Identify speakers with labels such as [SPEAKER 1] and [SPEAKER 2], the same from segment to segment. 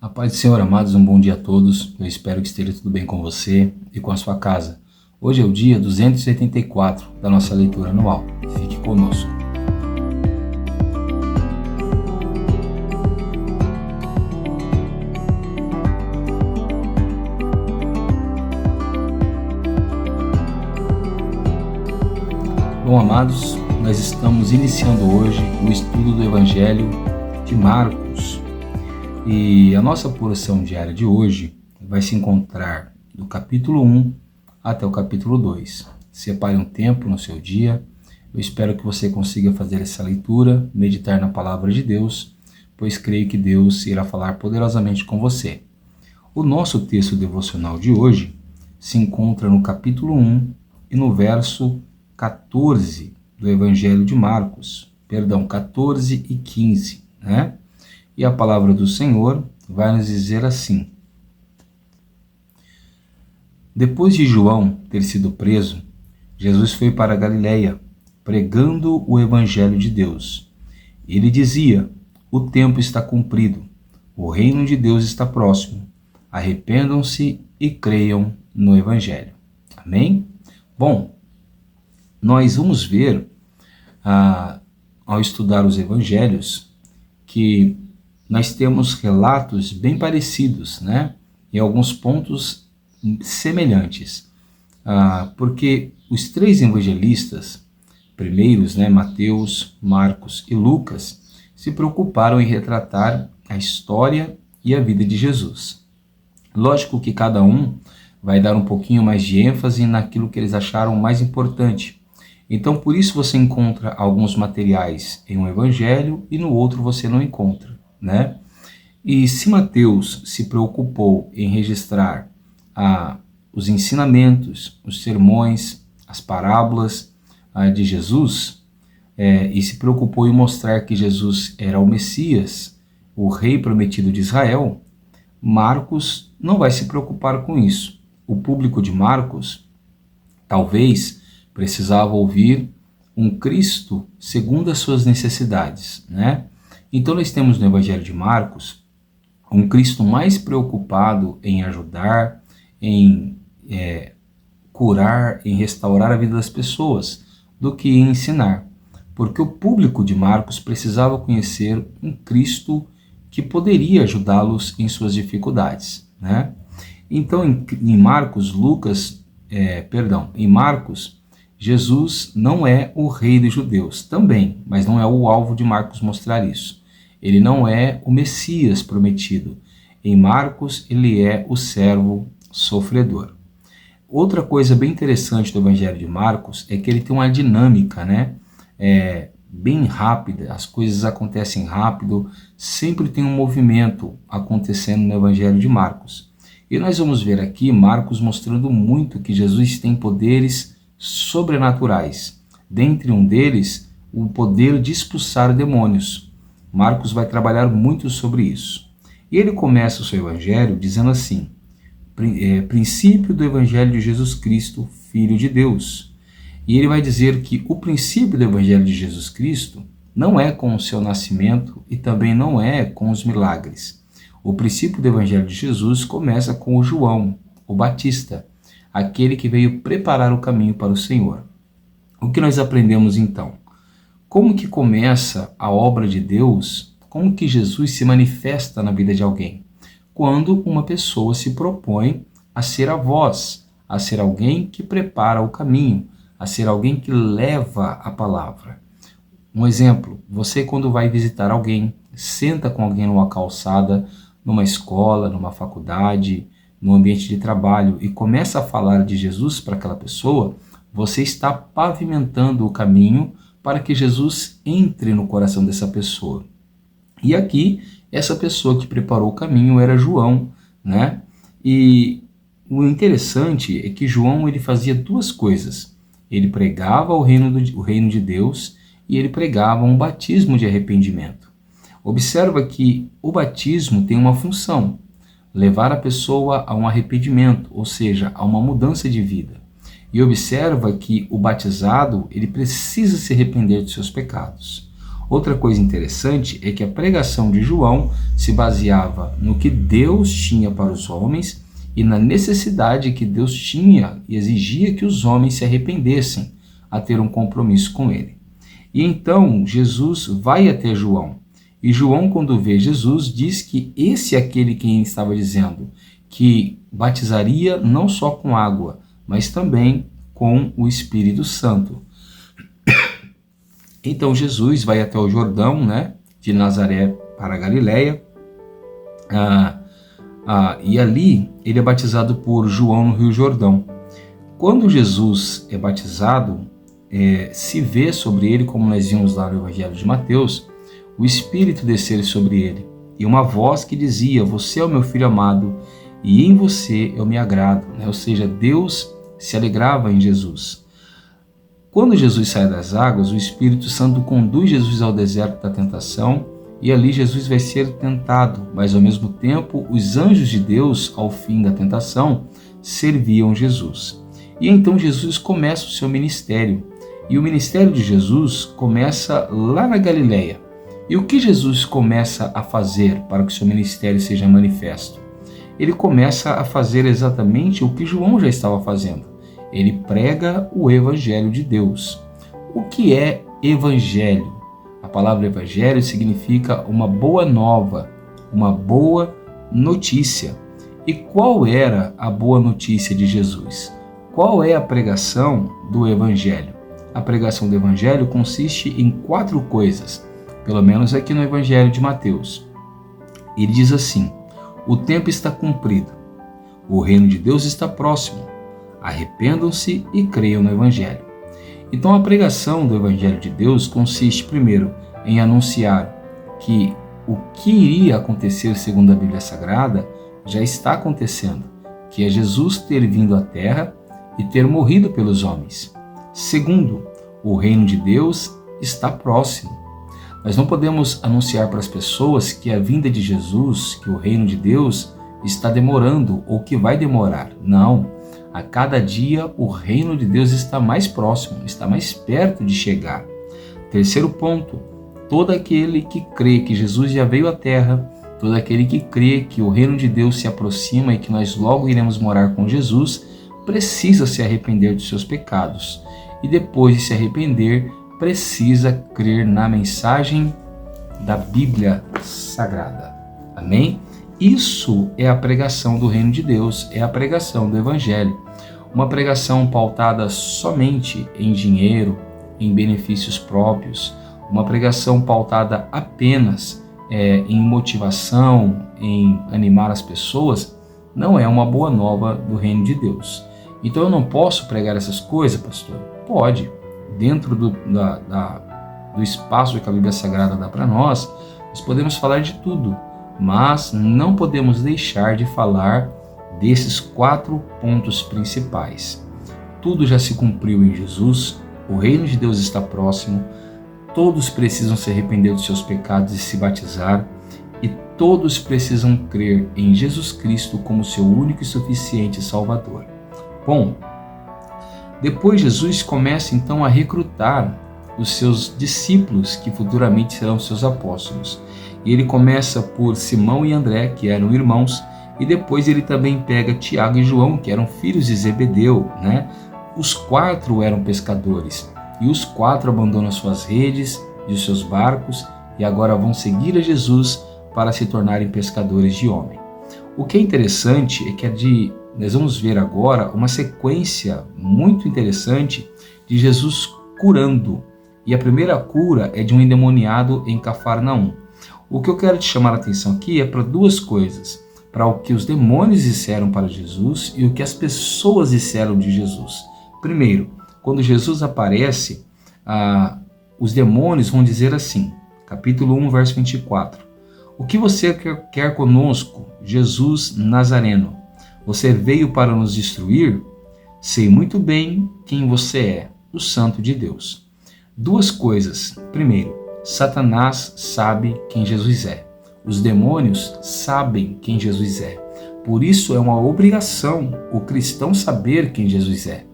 [SPEAKER 1] A paz do Senhor, amados, um bom dia a todos. Eu espero que esteja tudo bem com você e com a sua casa. Hoje é o dia 284 da nossa leitura anual. Fique conosco. Bom, amados, nós estamos iniciando hoje o estudo do Evangelho de Marcos. E a nossa porção diária de hoje vai se encontrar do capítulo 1 até o capítulo 2. Separe um tempo no seu dia. Eu espero que você consiga fazer essa leitura, meditar na palavra de Deus, pois creio que Deus irá falar poderosamente com você. O nosso texto devocional de hoje se encontra no capítulo 1 e no verso 14 do Evangelho de Marcos, 14 e 15, né? E a palavra do Senhor vai nos dizer assim: Depois de João ter sido preso, Jesus foi para a Galiléia, pregando o Evangelho de Deus. Ele dizia: O tempo está cumprido, o reino de Deus está próximo. Arrependam-se e creiam no Evangelho. Amém? Bom, nós vamos ver, ao estudar os Evangelhos, que nós temos relatos bem parecidos, né? E alguns pontos semelhantes. Porque os três evangelistas primeiros, né, Mateus, Marcos e Lucas, se preocuparam em retratar a história e a vida de Jesus. Lógico que cada um vai dar um pouquinho mais de ênfase naquilo que eles acharam mais importante. Então, por isso você encontra alguns materiais em um evangelho e no outro você não encontra, né? E se Mateus se preocupou em registrar os ensinamentos, os sermões, as parábolas de Jesus, e se preocupou em mostrar que Jesus era o Messias, o rei prometido de Israel, Marcos não vai se preocupar com isso. O público de Marcos talvez precisava ouvir um Cristo segundo as suas necessidades, né? Então nós temos no Evangelho de Marcos um Cristo mais preocupado em ajudar, em curar, em restaurar a vida das pessoas, do que em ensinar. Porque o público de Marcos precisava conhecer um Cristo que poderia ajudá-los em suas dificuldades, né? Então em Marcos, Jesus não é o rei dos judeus, também, mas não é o alvo de Marcos mostrar isso. Ele não é o Messias prometido. Em Marcos, ele é o servo sofredor. Outra coisa bem interessante do Evangelho de Marcos é que ele tem uma dinâmica, né? Bem rápida, as coisas acontecem rápido, sempre tem um movimento acontecendo no Evangelho de Marcos. E nós vamos ver aqui Marcos mostrando muito que Jesus tem poderes sobrenaturais. Dentre um deles, o poder de expulsar demônios. Marcos vai trabalhar muito sobre isso. E ele começa o seu evangelho dizendo assim: princípio do evangelho de Jesus Cristo, Filho de Deus. E ele vai dizer que o princípio do evangelho de Jesus Cristo não é com o seu nascimento e também não é com os milagres. O princípio do evangelho de Jesus começa com o João, o Batista, aquele que veio preparar o caminho para o Senhor. O que nós aprendemos então? Como que começa a obra de Deus? Como que Jesus se manifesta na vida de alguém? Quando uma pessoa se propõe a ser a voz, a ser alguém que prepara o caminho, a ser alguém que leva a palavra. Um exemplo, você quando vai visitar alguém, senta com alguém numa calçada, numa escola, numa faculdade, no ambiente de trabalho e começa a falar de Jesus para aquela pessoa, você está pavimentando o caminho para que Jesus entre no coração dessa pessoa. E aqui, essa pessoa que preparou o caminho era João, né? E o interessante é que João ele fazia duas coisas. Ele pregava o reino de Deus e ele pregava um batismo de arrependimento. Observa que o batismo tem uma função: levar a pessoa a um arrependimento, ou seja, a uma mudança de vida. E observa que o batizado ele precisa se arrepender de seus pecados. Outra coisa interessante é que a pregação de João se baseava no que Deus tinha para os homens e na necessidade que Deus tinha e exigia que os homens se arrependessem a ter um compromisso com ele. E então Jesus vai até João. E João, quando vê Jesus, diz que esse é aquele quem estava dizendo que batizaria não só com água, mas também com o Espírito Santo. Então Jesus vai até o Jordão, né, de Nazaré para a Galileia, e ali ele é batizado por João no Rio Jordão. Quando Jesus é batizado, se vê sobre ele, como nós vimos lá no Evangelho de Mateus, o Espírito descer sobre ele, e uma voz que dizia: você é o meu filho amado, e em você eu me agrado. Ou seja, Deus se alegrava em Jesus. Quando Jesus sai das águas, o Espírito Santo conduz Jesus ao deserto da tentação, e ali Jesus vai ser tentado, mas ao mesmo tempo os anjos de Deus, ao fim da tentação, serviam Jesus. E então Jesus começa o seu ministério, e o ministério de Jesus começa lá na Galileia. E o que Jesus começa a fazer para que o seu ministério seja manifesto? Ele começa a fazer exatamente o que João já estava fazendo. Ele prega o Evangelho de Deus. O que é Evangelho? A palavra Evangelho significa uma boa nova, uma boa notícia. E qual era a boa notícia de Jesus? Qual é a pregação do Evangelho? A pregação do Evangelho consiste em 4 coisas, pelo menos aqui no Evangelho de Mateus. Ele diz assim: o tempo está cumprido, o reino de Deus está próximo, arrependam-se e creiam no Evangelho. Então a pregação do Evangelho de Deus consiste primeiro em anunciar que o que iria acontecer segundo a Bíblia Sagrada já está acontecendo, que é Jesus ter vindo à Terra e ter morrido pelos homens. Segundo, o reino de Deus está próximo. Nós não podemos anunciar para as pessoas que a vinda de Jesus, que o reino de Deus está demorando ou que vai demorar. Não. A cada dia o reino de Deus está mais próximo, está mais perto de chegar. Terceiro ponto, todo aquele que crê que Jesus já veio à Terra, todo aquele que crê que o reino de Deus se aproxima e que nós logo iremos morar com Jesus, precisa se arrepender dos seus pecados. E depois de se arrepender, precisa crer na mensagem da Bíblia Sagrada. Amém? Isso é a pregação do reino de Deus, é a pregação do Evangelho. Uma pregação pautada somente em dinheiro, em benefícios próprios, uma pregação pautada apenas em motivação, em animar as pessoas, não é uma boa nova do reino de Deus. Então eu não posso pregar essas coisas, pastor? Pode. Dentro do espaço que a Bíblia Sagrada dá para nós podemos falar de tudo, mas não podemos deixar de falar desses 4 pontos principais. Tudo já se cumpriu em Jesus, o reino de Deus está próximo, todos precisam se arrepender dos seus pecados e se batizar, e todos precisam crer em Jesus Cristo como seu único e suficiente Salvador. Bom, depois Jesus começa então a recrutar os seus discípulos, que futuramente serão seus apóstolos. E ele começa por Simão e André, que eram irmãos, e depois ele também pega Tiago e João, que eram filhos de Zebedeu, né? Os 4 eram pescadores, e os 4 abandonam suas redes e os seus barcos, e agora vão seguir a Jesus para se tornarem pescadores de homem. O que é interessante é que nós vamos ver agora uma sequência muito interessante de Jesus curando. E a primeira cura é de um endemoniado em Cafarnaum. O que eu quero te chamar a atenção aqui é para 2 coisas. Para o que os demônios disseram para Jesus e o que as pessoas disseram de Jesus. Primeiro, quando Jesus aparece, os demônios vão dizer assim, capítulo 1, verso 24. O que você quer conosco, Jesus Nazareno? Você veio para nos destruir? Sei muito bem quem você é, o Santo de Deus. 2 coisas. Primeiro, Satanás sabe quem Jesus é. Os demônios sabem quem Jesus é. Por isso é uma obrigação o cristão saber quem Jesus é.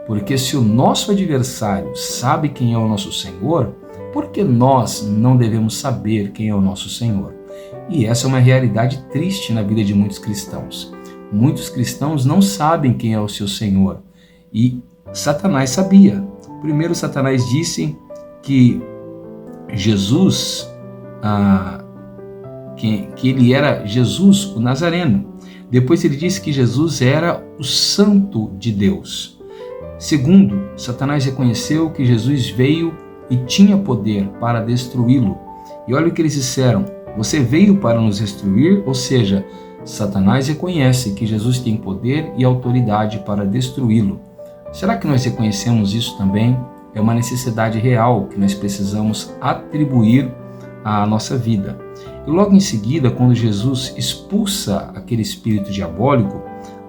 [SPEAKER 1] Porque se o nosso adversário sabe quem é o nosso Senhor, Por que nós não devemos saber quem é o nosso Senhor? E essa é uma realidade triste na vida de muitos cristãos. Muitos cristãos não sabem quem é o seu Senhor. E Satanás sabia. Primeiro, Satanás disse que Jesus, que ele era Jesus, o Nazareno. Depois ele disse que Jesus era o Santo de Deus. Segundo, Satanás reconheceu que Jesus veio e tinha poder para destruí-lo. E olha o que eles disseram: você veio para nos destruir, ou seja, Satanás reconhece que Jesus tem poder e autoridade para destruí-lo. Será que nós reconhecemos isso também? É uma necessidade real que nós precisamos atribuir à nossa vida. E logo em seguida, quando Jesus expulsa aquele espírito diabólico,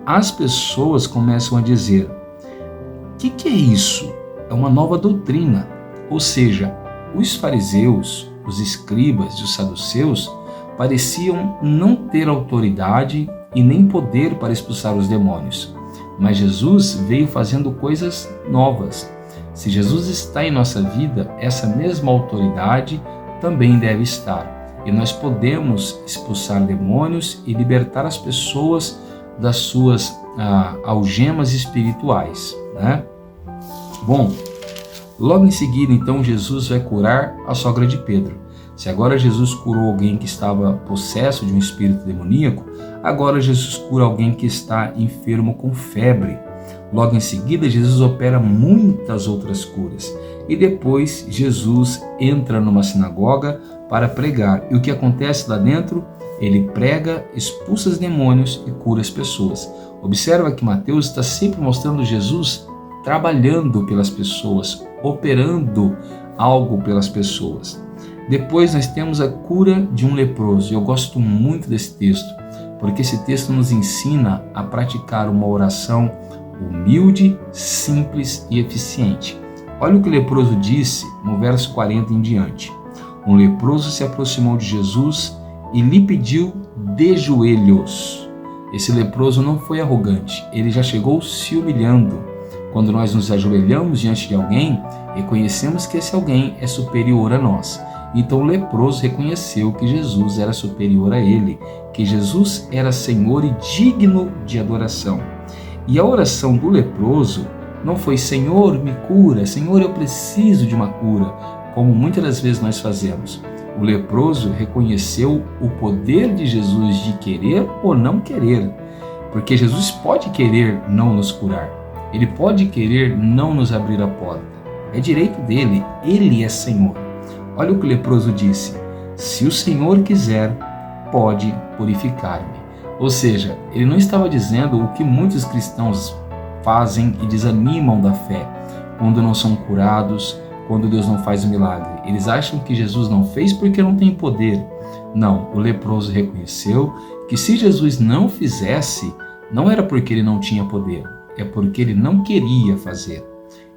[SPEAKER 1] as pessoas começam a dizer: o que é isso? É uma nova doutrina. Ou seja, os fariseus, os escribas e os saduceus pareciam não ter autoridade e nem poder para expulsar os demônios. Mas Jesus veio fazendo coisas novas. Se Jesus está em nossa vida, essa mesma autoridade também deve estar. E nós podemos expulsar demônios e libertar as pessoas das suas algemas espirituais, né? Bom, logo em seguida, então, Jesus vai curar a sogra de Pedro. Se agora Jesus curou alguém que estava possesso de um espírito demoníaco, agora Jesus cura alguém que está enfermo com febre. Logo em seguida, Jesus opera muitas outras curas. E depois, Jesus entra numa sinagoga para pregar. E o que acontece lá dentro? Ele prega, expulsa os demônios e cura as pessoas. Observa que Mateus está sempre mostrando Jesus trabalhando pelas pessoas, operando algo pelas pessoas. Depois nós temos a cura de um leproso. Eu gosto muito desse texto, porque esse texto nos ensina a praticar uma oração humilde, simples e eficiente. Olha o que o leproso disse no verso 40 em diante. Um leproso se aproximou de Jesus e lhe pediu de joelhos. Esse leproso não foi arrogante, ele já chegou se humilhando. Quando nós nos ajoelhamos diante de alguém, reconhecemos que esse alguém é superior a nós. Então o leproso reconheceu que Jesus era superior a ele, que Jesus era Senhor e digno de adoração. E a oração do leproso não foi: Senhor, me cura, Senhor, eu preciso de uma cura, como muitas das vezes nós fazemos. O leproso reconheceu o poder de Jesus de querer ou não querer, porque Jesus pode querer não nos curar, ele pode querer não nos abrir a porta, é direito dele, ele é Senhor. Olha o que o leproso disse: se o Senhor quiser, pode purificar-me. Ou seja, ele não estava dizendo o que muitos cristãos fazem e desanimam da fé quando não são curados, quando Deus não faz o milagre. Eles acham que Jesus não fez porque não tem poder. Não, o leproso reconheceu que se Jesus não fizesse, não era porque ele não tinha poder, é porque ele não queria fazer.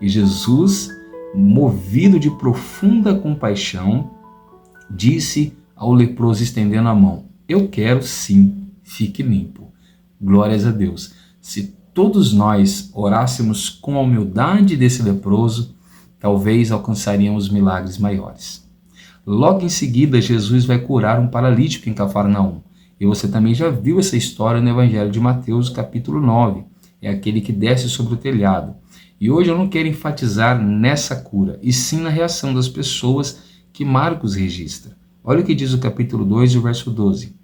[SPEAKER 1] E Jesus, movido de profunda compaixão, disse ao leproso estendendo a mão: eu quero sim, fique limpo. Glórias a Deus. Se todos nós orássemos com a humildade desse leproso, talvez alcançaríamos milagres maiores. Logo em seguida, Jesus vai curar um paralítico em Cafarnaum. E você também já viu essa história no Evangelho de Mateus, capítulo 9. É aquele que desce sobre o telhado. E hoje eu não quero enfatizar nessa cura, e sim na reação das pessoas que Marcos registra. Olha o que diz o capítulo 2, o verso 12.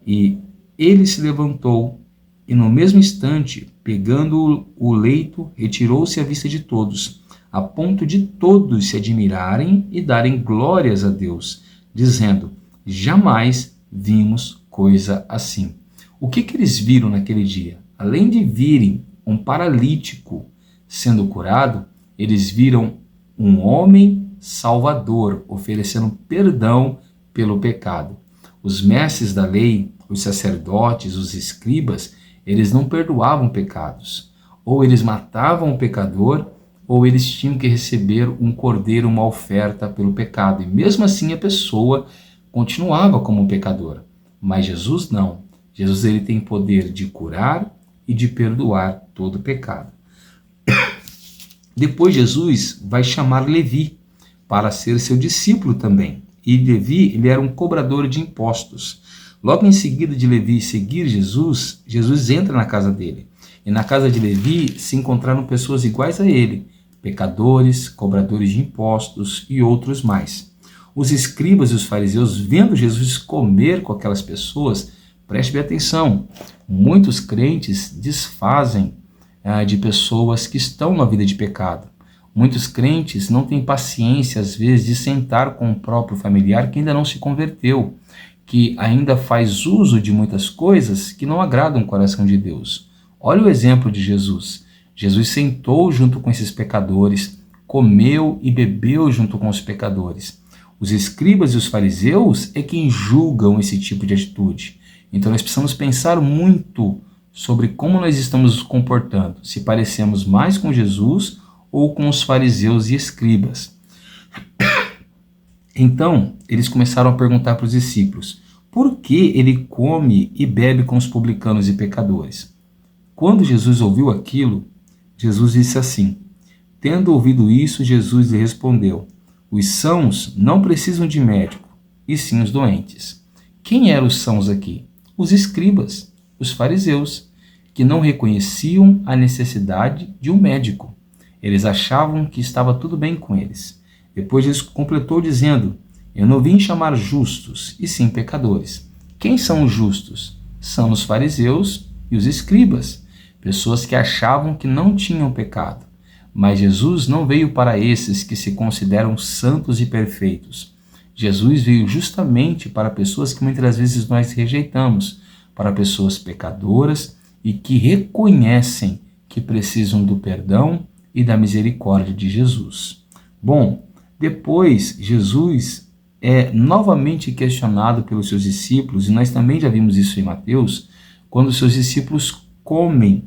[SPEAKER 1] E ele se levantou e no mesmo instante, pegando o leito, retirou-se à vista de todos, a ponto de todos se admirarem e darem glórias a Deus, dizendo: jamais vimos coisa assim. O que eles viram naquele dia? Além de virem um paralítico sendo curado, eles viram um homem salvador oferecendo perdão pelo pecado. Os mestres da lei, os sacerdotes, os escribas, eles não perdoavam pecados. Ou eles matavam o pecador, ou eles tinham que receber um cordeiro, uma oferta pelo pecado. E mesmo assim a pessoa continuava como um pecador. Mas Jesus não. Jesus ele tem poder de curar e de perdoar todo pecado. Depois Jesus vai chamar Levi, para ser seu discípulo também. E Levi, ele era um cobrador de impostos. Logo em seguida de Levi seguir Jesus, Jesus entra na casa dele. E na casa de Levi se encontraram pessoas iguais a ele, pecadores, cobradores de impostos e outros mais. Os escribas e os fariseus, vendo Jesus comer com aquelas pessoas, preste bem atenção, muitos crentes desfazem de pessoas que estão na vida de pecado. Muitos crentes não têm paciência, às vezes, de sentar com o próprio familiar que ainda não se converteu, que ainda faz uso de muitas coisas que não agradam o coração de Deus. Olha o exemplo de Jesus. Jesus sentou junto com esses pecadores, comeu e bebeu junto com os pecadores. Os escribas e os fariseus é quem julgam esse tipo de atitude. Então nós precisamos pensar muito sobre como nós estamos nos comportando, se parecemos mais com Jesus ou com os fariseus e escribas. Então, eles começaram a perguntar para os discípulos, por que ele come e bebe com os publicanos e pecadores? Quando Jesus ouviu aquilo, Jesus disse assim, tendo ouvido isso, Jesus lhe respondeu, os sãos não precisam de médico, e sim os doentes. Quem eram os sãos aqui? Os escribas, os fariseus, que não reconheciam a necessidade de um médico. Eles achavam que estava tudo bem com eles. Depois Jesus completou dizendo, eu não vim chamar justos, e sim pecadores. Quem são os justos? São os fariseus e os escribas, pessoas que achavam que não tinham pecado. Mas Jesus não veio para esses que se consideram santos e perfeitos. Jesus veio justamente para pessoas que muitas vezes nós rejeitamos, para pessoas pecadoras e que reconhecem que precisam do perdão e da misericórdia de Jesus. Bom, depois Jesus é novamente questionado pelos seus discípulos, e nós também já vimos isso em Mateus, quando os seus discípulos comem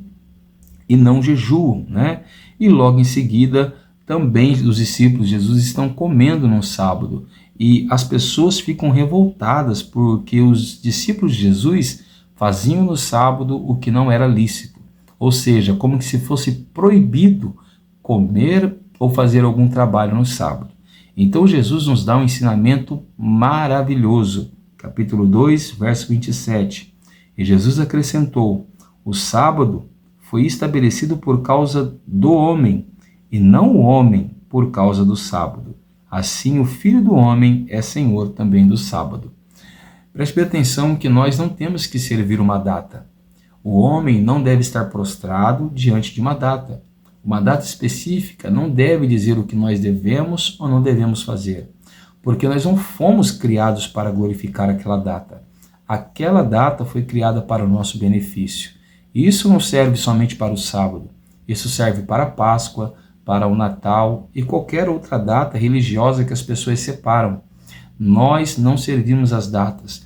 [SPEAKER 1] e não jejuam, né? E logo em seguida também os discípulos de Jesus estão comendo no sábado, e as pessoas ficam revoltadas porque os discípulos de Jesus faziam no sábado o que não era lícito, ou seja, como se fosse proibido comer ou fazer algum trabalho no sábado. Então Jesus nos dá um ensinamento maravilhoso. Capítulo 2, verso 27. E Jesus acrescentou, o sábado foi estabelecido por causa do homem, e não o homem por causa do sábado. Assim o Filho do Homem é Senhor também do sábado. Preste atenção que nós não temos que servir uma data. O homem não deve estar prostrado diante de uma data. Uma data específica não deve dizer o que nós devemos ou não devemos fazer, porque nós não fomos criados para glorificar aquela data. Aquela data foi criada para o nosso benefício. E isso não serve somente para o sábado. Isso serve para a Páscoa, para o Natal e qualquer outra data religiosa que as pessoas separam. Nós não servimos as datas.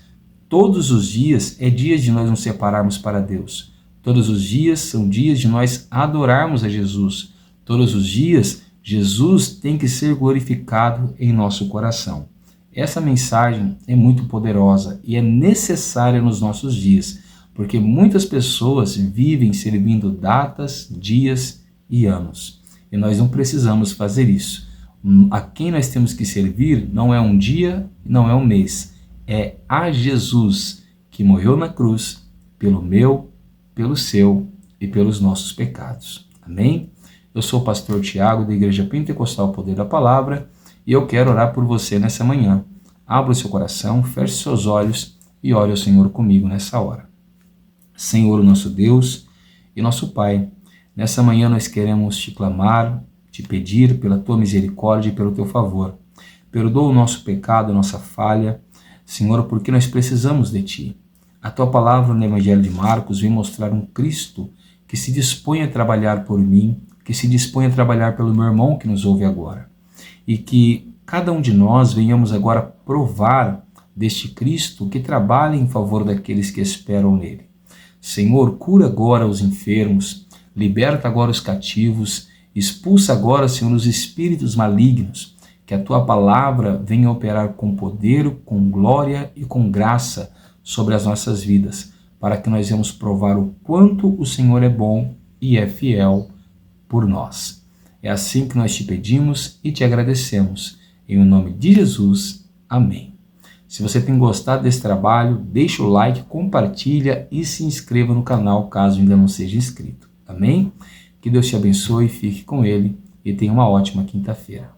[SPEAKER 1] Todos os dias é dia de nós nos separarmos para Deus. Todos os dias são dias de nós adorarmos a Jesus. Todos os dias, Jesus tem que ser glorificado em nosso coração. Essa mensagem é muito poderosa e é necessária nos nossos dias, porque muitas pessoas vivem servindo datas, dias e anos. E nós não precisamos fazer isso. A quem nós temos que servir não é um dia, não é um mês. É a Jesus que morreu na cruz pelo meu, pelo seu e pelos nossos pecados. Amém? Eu sou o pastor Tiago da Igreja Pentecostal Poder da Palavra e eu quero orar por você nessa manhã. Abra o seu coração, feche seus olhos e ore ao Senhor comigo nessa hora. Senhor, nosso Deus e nosso Pai, nessa manhã nós queremos te clamar, te pedir pela tua misericórdia e pelo teu favor. Perdoa o nosso pecado, a nossa falha, Senhor, porque nós precisamos de ti. A tua palavra no Evangelho de Marcos vem mostrar um Cristo que se dispõe a trabalhar por mim, que se dispõe a trabalhar pelo meu irmão que nos ouve agora. E que cada um de nós venhamos agora provar deste Cristo que trabalha em favor daqueles que esperam nele. Senhor, cura agora os enfermos, liberta agora os cativos, expulsa agora, Senhor, os espíritos malignos, que a tua palavra venha operar com poder, com glória e com graça sobre as nossas vidas, para que nós venhamos provar o quanto o Senhor é bom e é fiel por nós. É assim que nós te pedimos e te agradecemos. Em o nome de Jesus, amém. Se você tem gostado desse trabalho, deixa o like, compartilha e se inscreva no canal caso ainda não seja inscrito. Amém? Que Deus te abençoe, fique com Ele e tenha uma ótima quinta-feira.